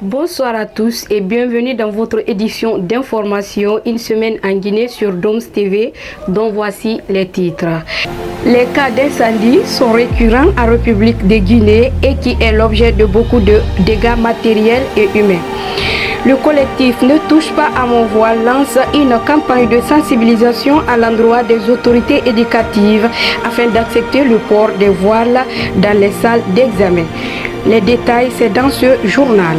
Bonsoir à tous et bienvenue dans votre édition d'information Une semaine en Guinée sur Doms TV, dont voici les titres. Les cas d'incendie sont récurrents en République de Guinée et qui est l'objet de beaucoup de dégâts matériels et humains. Le collectif Ne touche pas à mon voile lance une campagne de sensibilisation à l'endroit des autorités éducatives afin d'accepter le port des voiles dans les salles d'examen. Les détails, c'est dans ce journal.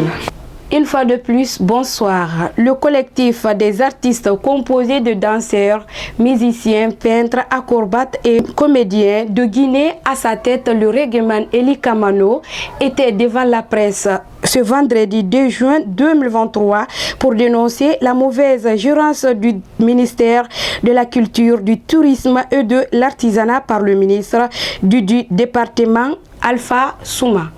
Une fois de plus, bonsoir. Le collectif des artistes composé de danseurs, musiciens, peintres, acrobates et comédiens de Guinée, à sa tête le reggaeman Eli Kamano, était devant la presse ce vendredi 2 juin 2023 pour dénoncer la mauvaise gérance du ministère de la Culture, du Tourisme et de l'Artisanat par le ministre du département Alpha Souma.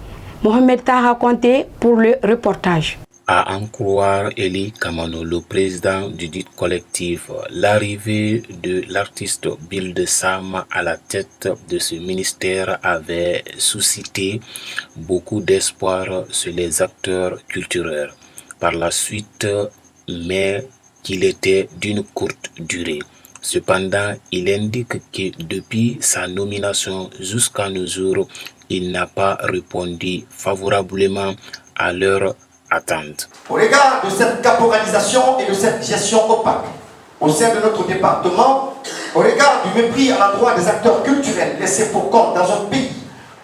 Mohamed Taha Konté pour le reportage. À en croire Eli Kamano, le président du dit collectif, l'arrivée de l'artiste Bill de Sam à la tête de ce ministère avait suscité beaucoup d'espoir chez les acteurs culturels. Par la suite, mais qu'il était d'une courte durée. Cependant, il indique que depuis sa nomination jusqu'à nos jours, il n'a pas répondu favorablement à leur attente. Au regard de cette caporalisation et de cette gestion opaque au sein de notre département, au regard du mépris à l'endroit des acteurs culturels laissés pour compte dans un pays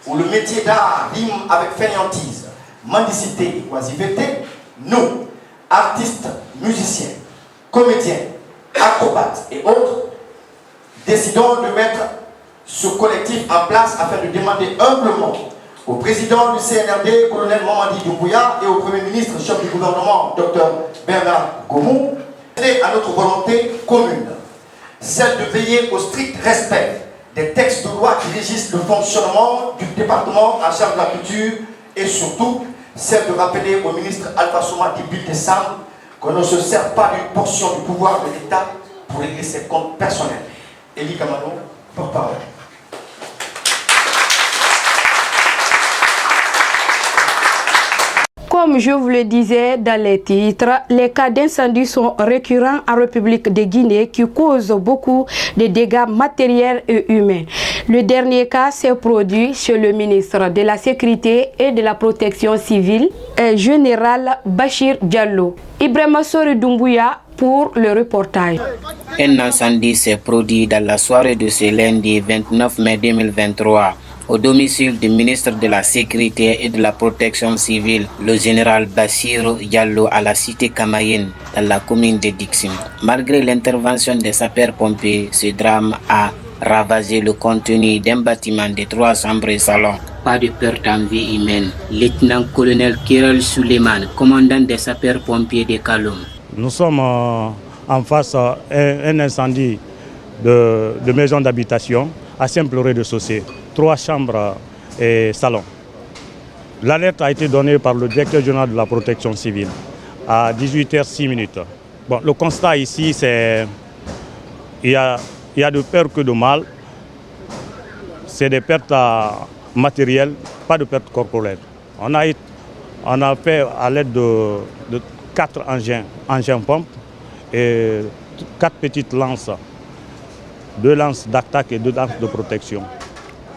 où le métier d'art rime avec fainéantise, mendicité et oisiveté, nous, artistes, musiciens, comédiens, acrobates et autres, décidons de mettre ce collectif en place afin de demander humblement au président du CNRD, colonel Mamadi Doumbouya, et au premier ministre, chef du gouvernement, Dr Bernard Gomou, à notre volonté commune, celle de veiller au strict respect des textes de loi qui régissent le fonctionnement du département en charge de la culture et surtout celle de rappeler au ministre Alpha Souma Bill de Sam qu'on ne se sert pas d'une portion du pouvoir de l'État pour régler ses comptes personnels. Eli Kamano, porte-parole. Comme je vous le disais dans les titres, les cas d'incendie sont récurrents en République de Guinée qui causent beaucoup de dégâts matériels et humains. Le dernier cas s'est produit chez le ministre de la Sécurité et de la Protection civile, général Bachir Diallo. Ibrahima Sori Doumbouya pour le reportage. Un incendie s'est produit dans la soirée de ce lundi 29 mai 2023. Au domicile du ministre de la Sécurité et de la Protection civile, le général Bassirou Diallo à la cité Kamayenne, dans la commune de Dixim. Malgré l'intervention des sapeurs-pompiers, ce drame a ravagé le contenu d'un bâtiment de 3 chambres et salons. Pas de perte en vie humaine. Lieutenant-colonel Kirel Suleiman, commandant des sapeurs-pompiers de Kaloum. Nous sommes en face à un incendie de maison d'habitation à simple rez-de-chaussée. 3 chambres et salons. L'alerte a été donnée par le directeur général de la protection civile à 18h06. Bon, le constat ici, c'est qu'il y a de peur que de mal. C'est des pertes matérielles, pas de pertes corporelles. On a fait à l'aide de 4 engins pompes et 4 petites lances, 2 lances d'attaque et 2 lances de protection.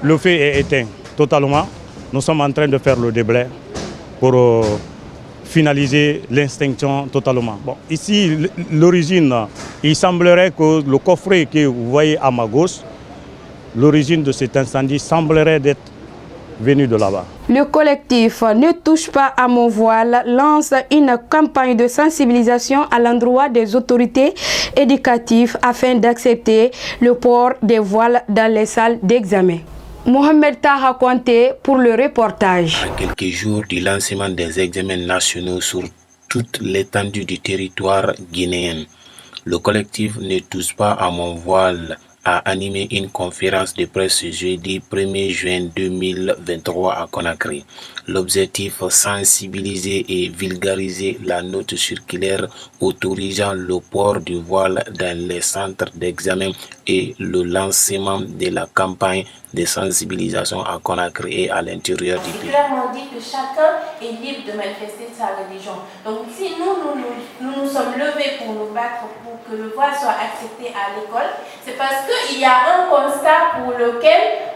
Le feu est éteint totalement. Nous sommes en train de faire le déblai pour finaliser l'extinction totalement. Bon, ici, l'origine, il semblerait que le coffret que vous voyez à ma gauche, l'origine de cet incendie semblerait d'être venu de là-bas. Le collectif Ne touche pas à mon voile lance une campagne de sensibilisation à l'endroit des autorités éducatives afin d'accepter le port des voiles dans les salles d'examen. Mohamed Taha Konté pour le reportage. À quelques jours du lancement des examens nationaux sur toute l'étendue du territoire guinéen, Le collectif Ne touche pas à mon voile a animé une conférence de presse ce jeudi 1er juin 2023 à Conakry. L'objectif, sensibiliser et vulgariser la note circulaire autorisant le port du voile dans les centres d'examen et le lancement de la campagne de sensibilisation à Conakry et à l'intérieur du pays. Clairement dit que chacun est libre de manifester sa religion. Donc si nous sommes levés pour nous battre pour que le voile soit accepté à l'école, c'est parce qu'il y a un constat pour lequel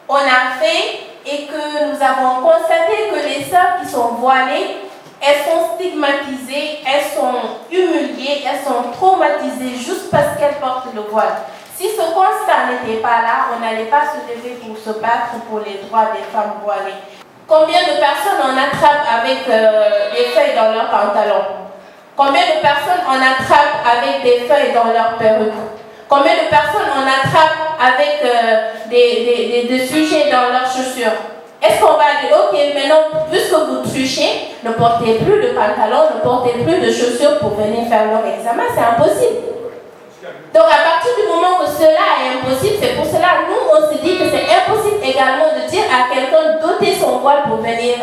on a fait et que nous avons constaté que les sœurs qui sont voilées, elles sont stigmatisées, elles sont humiliées, elles sont traumatisées juste parce qu'elles portent le voile. Si ce constat n'était pas là, on n'allait pas se lever pour se battre pour les droits des femmes voilées. Combien de personnes on attrape avec des feuilles dans leurs pantalons? Combien de personnes on attrape avec des feuilles dans leurs perruques? Combien de personnes on attrape avec des sujets dans leurs chaussures? Est-ce qu'on va dire, ok, maintenant, puisque vous truchez, ne portez plus de pantalon, ne portez plus de chaussures pour venir faire leur examen? C'est impossible. Donc à partir du moment que cela est impossible, c'est pour cela que nous on se dit que c'est impossible également de dire à quelqu'un d'ôter son voile pour venir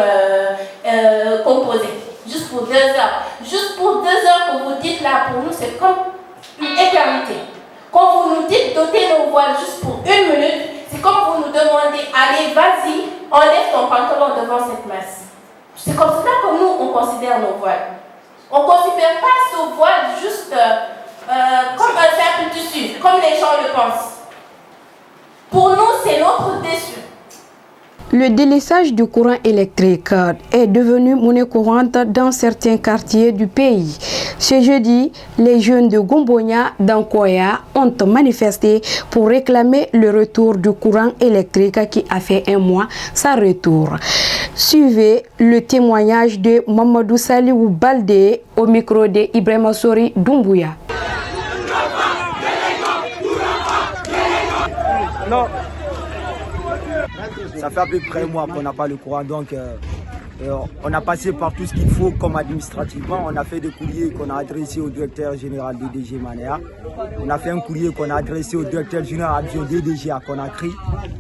composer. Juste pour 2 heures. Juste pour 2 heures que vous dites là, pour nous c'est comme une éternité. Quand vous nous dites d'ôter nos voiles juste pour 1 minute, c'est comme vous nous demandez, allez vas-y, enlève ton pantalon devant cette masse. C'est comme ça que nous on considère nos voiles. On ne considère pas ce voile juste comme un simple tissu, comme les gens le pensent. Pour nous, c'est notre déçu. Le délaissage du courant électrique est devenu monnaie courante dans certains quartiers du pays. Ce jeudi, les jeunes de Gombonia d'Ankoya ont manifesté pour réclamer le retour du courant électrique qui a fait 1 mois sans retour. Suivez le témoignage de Mamadou Saliou Baldé au micro de Ibrahima Sori Doumbouya. Non. Ça fait à peu près 1 mois qu'on n'a pas le courant, donc on a passé par tout ce qu'il faut comme administrativement. On a fait des courriers qu'on a adressés au directeur général du DG Manéa. On a fait un courrier qu'on a adressé au directeur général adjoint du DG à Conakry.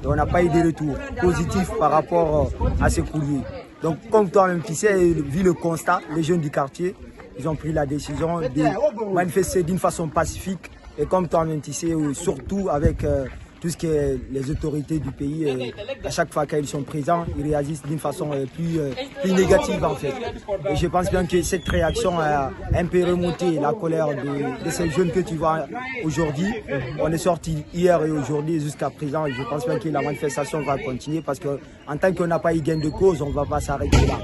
Et on n'a pas eu de retour positif par rapport à ces courriers. Donc comme toi-même tu sais, vu le constat, les jeunes du quartier, ils ont pris la décision de manifester d'une façon pacifique. Et comme toi-même tu sais, surtout avec tout ce qui est les autorités du pays, à chaque fois qu'ils sont présents, ils réagissent d'une façon plus négative en fait. Et je pense bien que cette réaction a un peu remonté la colère de ces jeunes que tu vois aujourd'hui. On est sorti hier et aujourd'hui jusqu'à présent. Et je pense bien que la manifestation va continuer parce qu'en tant qu'on n'a pas eu gain de cause, on ne va pas s'arrêter là.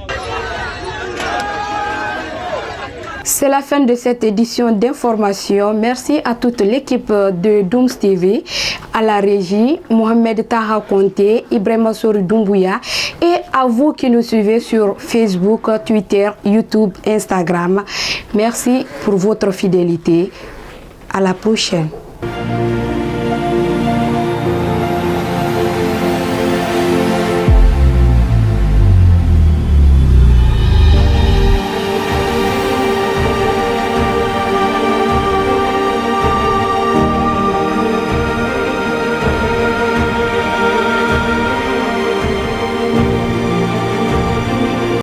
C'est la fin de cette édition d'information. Merci à toute l'équipe de Dooms TV, à la régie, Mohamed Taha Konté, Ibrahima Sori Doumbouya et à vous qui nous suivez sur Facebook, Twitter, YouTube, Instagram. Merci pour votre fidélité. À la prochaine.